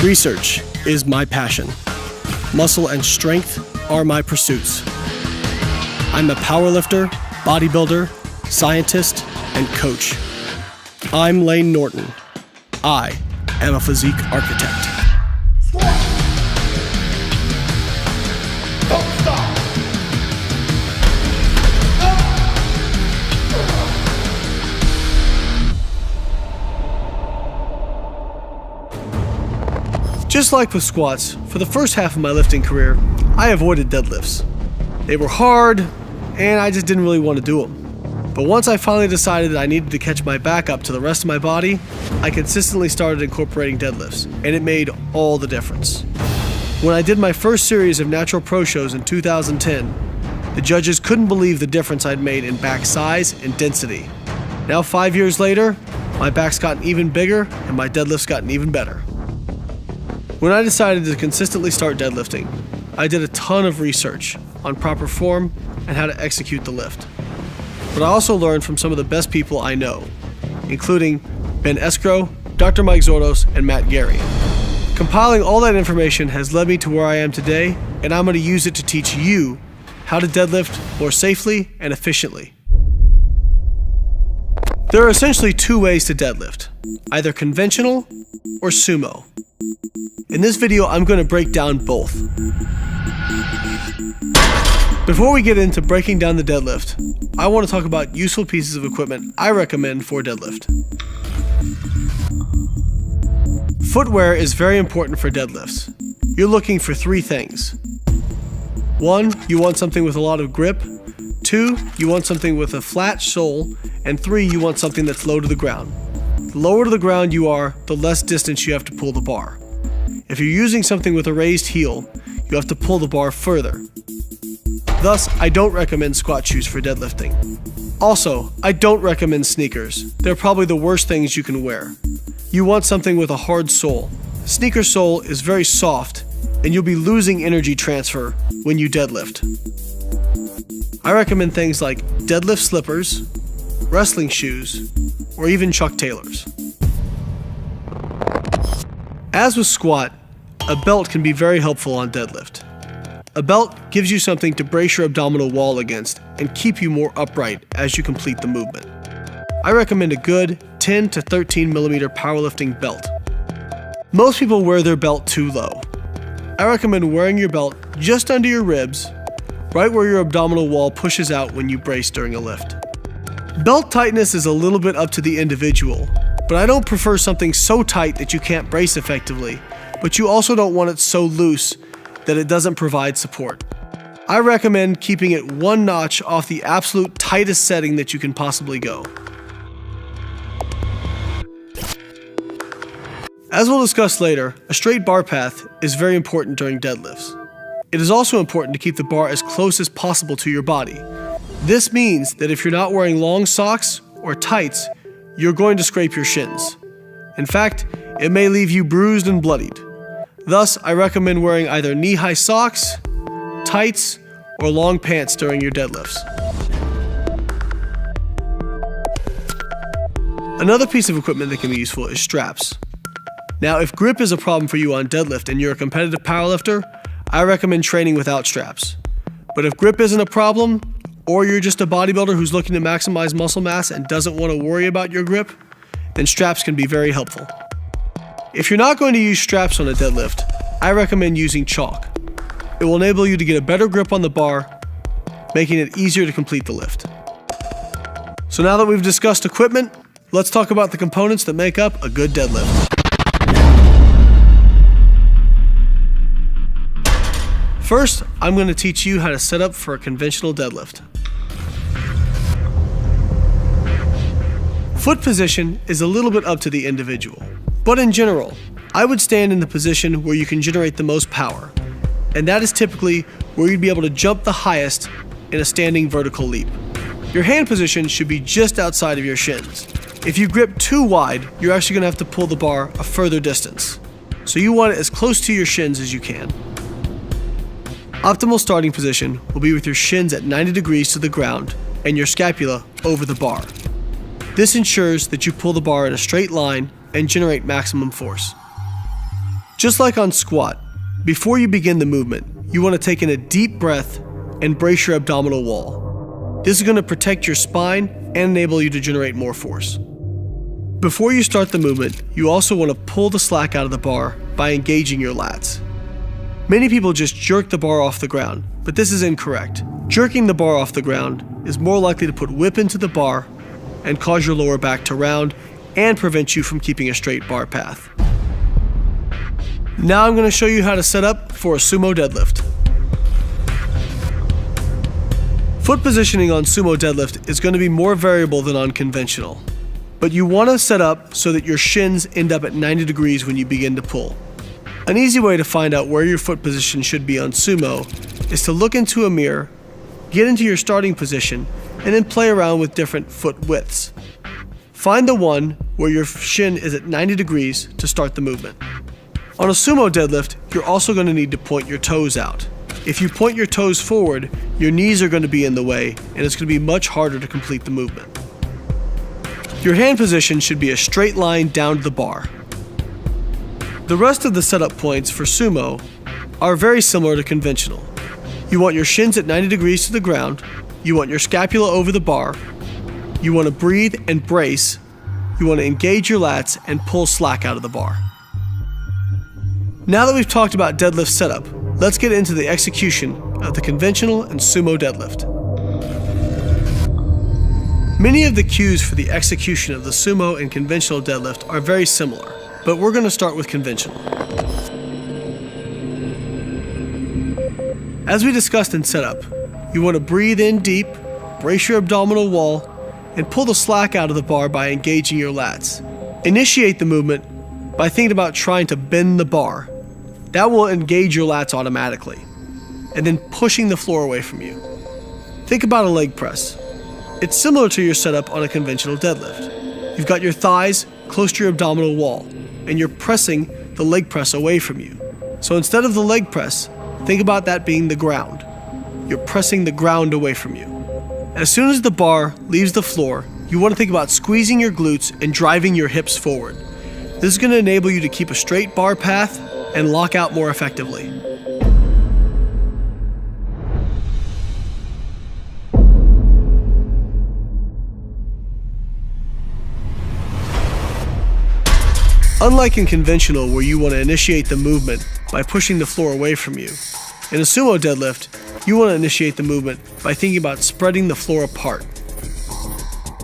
Research is my passion. Muscle and strength are my pursuits. I'm a powerlifter, bodybuilder, scientist, and coach. I'm Layne Norton. I am a physique architect. Don't stop! Just like with squats, for the first half of my lifting career, I avoided deadlifts. They were hard, and I just didn't really want to do them. But once I finally decided that I needed to catch my back up to the rest of my body, I consistently started incorporating deadlifts, and it made all the difference. When I did my first series of Natural Pro shows in 2010, the judges couldn't believe the difference I'd made in back size and density. Now 5 years later, my back's gotten even bigger and my deadlift's gotten even better. When I decided to consistently start deadlifting, I did a ton of research on proper form and how to execute the lift. But I also learned from some of the best people I know, including Ben Escrow, Dr. Mike Zordos, and Matt Gary. Compiling all that information has led me to where I am today, and I'm going to use it to teach you how to deadlift more safely and efficiently. There are essentially two ways to deadlift, either conventional or sumo. In this video, I'm going to break down both. Before we get into breaking down the deadlift, I want to talk about useful pieces of equipment I recommend for deadlift. Footwear is very important for deadlifts. You're looking for three things. 1, you want something with a lot of grip. 2, you want something with a flat sole. And 3, you want something that's low to the ground. The lower to the ground you are, the less distance you have to pull the bar. If you're using something with a raised heel, you have to pull the bar further. Thus, I don't recommend squat shoes for deadlifting. Also, I don't recommend sneakers. They're probably the worst things you can wear. You want something with a hard sole. Sneaker sole is very soft, and you'll be losing energy transfer when you deadlift. I recommend things like deadlift slippers, wrestling shoes, or even Chuck Taylors. As with squat, a belt can be very helpful on deadlift. A belt gives you something to brace your abdominal wall against and keep you more upright as you complete the movement. I recommend a good 10 to 13 millimeter powerlifting belt. Most people wear their belt too low. I recommend wearing your belt just under your ribs, right where your abdominal wall pushes out when you brace during a lift. Belt tightness is a little bit up to the individual, but I don't prefer something so tight that you can't brace effectively, but you also don't want it so loose that it doesn't provide support. I recommend keeping it one notch off the absolute tightest setting that you can possibly go. As we'll discuss later, a straight bar path is very important during deadlifts. It is also important to keep the bar as close as possible to your body. This means that if you're not wearing long socks or tights, you're going to scrape your shins. In fact, it may leave you bruised and bloodied. Thus, I recommend wearing either knee-high socks, tights, or long pants during your deadlifts. Another piece of equipment that can be useful is straps. Now, if grip is a problem for you on deadlift and you're a competitive powerlifter, I recommend training without straps. But if grip isn't a problem, or you're just a bodybuilder who's looking to maximize muscle mass and doesn't want to worry about your grip, then straps can be very helpful. If you're not going to use straps on a deadlift, I recommend using chalk. It will enable you to get a better grip on the bar, making it easier to complete the lift. So now that we've discussed equipment, let's talk about the components that make up a good deadlift. First, I'm going to teach you how to set up for a conventional deadlift. Foot position is a little bit up to the individual, but in general, I would stand in the position where you can generate the most power, and that is typically where you'd be able to jump the highest in a standing vertical leap. Your hand position should be just outside of your shins. If you grip too wide, you're actually going to have to pull the bar a further distance, so you want it as close to your shins as you can. Optimal starting position will be with your shins at 90 degrees to the ground and your scapula over the bar. This ensures that you pull the bar in a straight line and generate maximum force. Just like on squat, before you begin the movement, you want to take in a deep breath and brace your abdominal wall. This is going to protect your spine and enable you to generate more force. Before you start the movement, you also want to pull the slack out of the bar by engaging your lats. Many people just jerk the bar off the ground, but this is incorrect. Jerking the bar off the ground is more likely to put whip into the bar and cause your lower back to round and prevent you from keeping a straight bar path. Now I'm going to show you how to set up for a sumo deadlift. Foot positioning on sumo deadlift is going to be more variable than on conventional, but you want to set up so that your shins end up at 90 degrees when you begin to pull. An easy way to find out where your foot position should be on sumo is to look into a mirror, get into your starting position, and then play around with different foot widths. Find the one where your shin is at 90 degrees to start the movement. On a sumo deadlift, you're also going to need to point your toes out. If you point your toes forward, your knees are going to be in the way, and it's going to be much harder to complete the movement. Your hand position should be a straight line down to the bar. The rest of the setup points for sumo are very similar to conventional. You want your shins at 90 degrees to the ground, you want your scapula over the bar, you want to breathe and brace, you want to engage your lats and pull slack out of the bar. Now that we've talked about deadlift setup, let's get into the execution of the conventional and sumo deadlift. Many of the cues for the execution of the sumo and conventional deadlift are very similar, but we're going to start with conventional. As we discussed in setup, you want to breathe in deep, brace your abdominal wall, and pull the slack out of the bar by engaging your lats. Initiate the movement by thinking about trying to bend the bar. That will engage your lats automatically, and then pushing the floor away from you. Think about a leg press. It's similar to your setup on a conventional deadlift. You've got your thighs close to your abdominal wall, and you're pressing the leg press away from you. So instead of the leg press, think about that being the ground. You're pressing the ground away from you. As soon as the bar leaves the floor, you want to think about squeezing your glutes and driving your hips forward. This is going to enable you to keep a straight bar path and lock out more effectively. Unlike in conventional, where you want to initiate the movement by pushing the floor away from you, in a sumo deadlift, you want to initiate the movement by thinking about spreading the floor apart.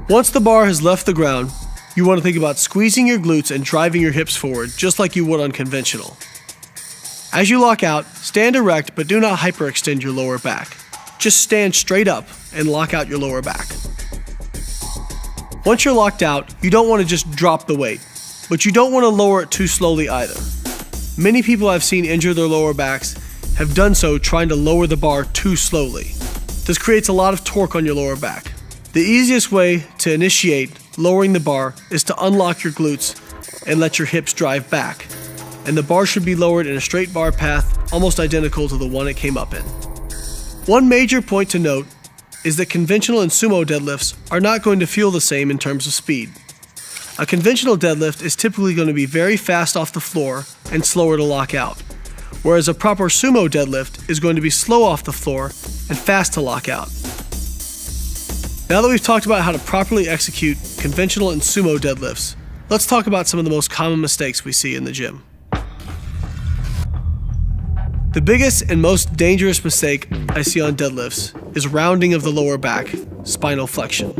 Once the bar has left the ground, you want to think about squeezing your glutes and driving your hips forward, just like you would on conventional. As you lock out, stand erect, but do not hyperextend your lower back. Just stand straight up and lock out your lower back. Once you're locked out, you don't want to just drop the weight, but you don't want to lower it too slowly either. Many people I've seen injure their lower backs have done so trying to lower the bar too slowly. This creates a lot of torque on your lower back. The easiest way to initiate lowering the bar is to unlock your glutes and let your hips drive back. And the bar should be lowered in a straight bar path almost identical to the one it came up in. One major point to note is that conventional and sumo deadlifts are not going to feel the same in terms of speed. A conventional deadlift is typically going to be very fast off the floor and slower to lock out, whereas a proper sumo deadlift is going to be slow off the floor and fast to lock out. Now that we've talked about how to properly execute conventional and sumo deadlifts, let's talk about some of the most common mistakes we see in the gym. The biggest and most dangerous mistake I see on deadlifts is rounding of the lower back, spinal flexion.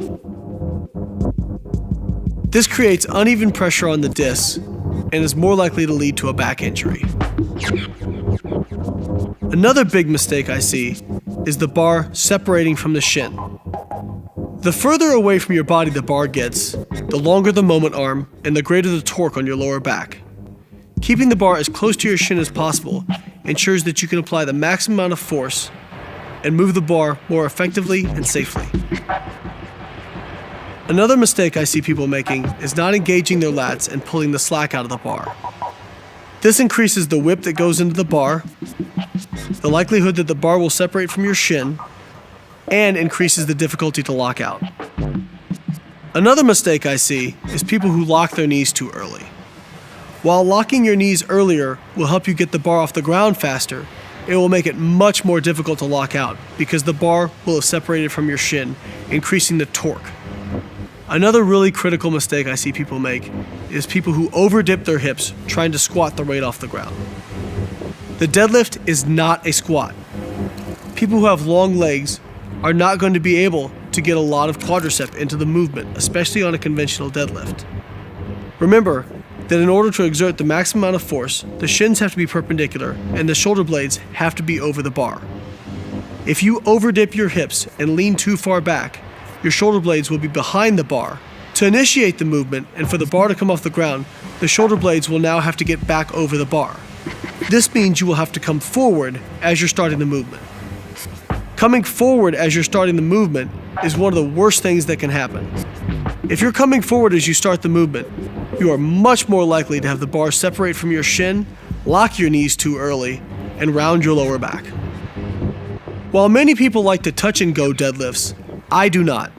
This creates uneven pressure on the discs and is more likely to lead to a back injury. Another big mistake I see is the bar separating from the shin. The further away from your body the bar gets, the longer the moment arm and the greater the torque on your lower back. Keeping the bar as close to your shin as possible ensures that you can apply the maximum amount of force and move the bar more effectively and safely. Another mistake I see people making is not engaging their lats and pulling the slack out of the bar. This increases the whip that goes into the bar, the likelihood that the bar will separate from your shin, and increases the difficulty to lock out. Another mistake I see is people who lock their knees too early. While locking your knees earlier will help you get the bar off the ground faster, it will make it much more difficult to lock out because the bar will have separated from your shin, increasing the torque. Another really critical mistake I see people make is people who overdip their hips trying to squat the weight off the ground. The deadlift is not a squat. People who have long legs are not going to be able to get a lot of quadricep into the movement, especially on a conventional deadlift. Remember that in order to exert the maximum amount of force, the shins have to be perpendicular and the shoulder blades have to be over the bar. If you overdip your hips and lean too far back, your shoulder blades will be behind the bar. To initiate the movement and for the bar to come off the ground, the shoulder blades will now have to get back over the bar. This means you will have to come forward as you're starting the movement. Coming forward as you're starting the movement is one of the worst things that can happen. If you're coming forward as you start the movement, you are much more likely to have the bar separate from your shin, lock your knees too early, and round your lower back. While many people like to touch and go deadlifts, I do not.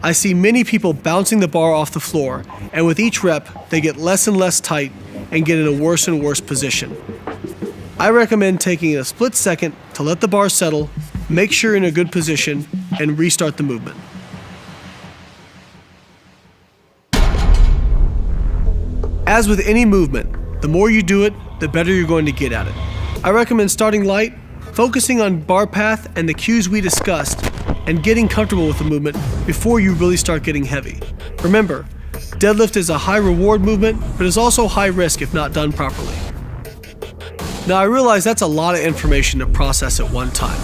I see many people bouncing the bar off the floor, and with each rep, they get less and less tight and get in a worse and worse position. I recommend taking a split second to let the bar settle, make sure you're in a good position, and restart the movement. As with any movement, the more you do it, the better you're going to get at it. I recommend starting light, focusing on bar path and the cues we discussed, and getting comfortable with the movement before you really start getting heavy. Remember, deadlift is a high reward movement, but is also high risk if not done properly. Now I realize that's a lot of information to process at one time.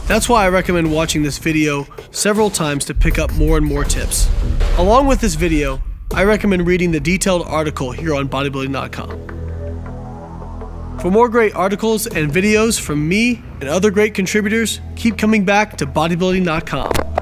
That's why I recommend watching this video several times to pick up more and more tips. Along with this video, I recommend reading the detailed article here on bodybuilding.com. For more great articles and videos from me and other great contributors, keep coming back to bodybuilding.com.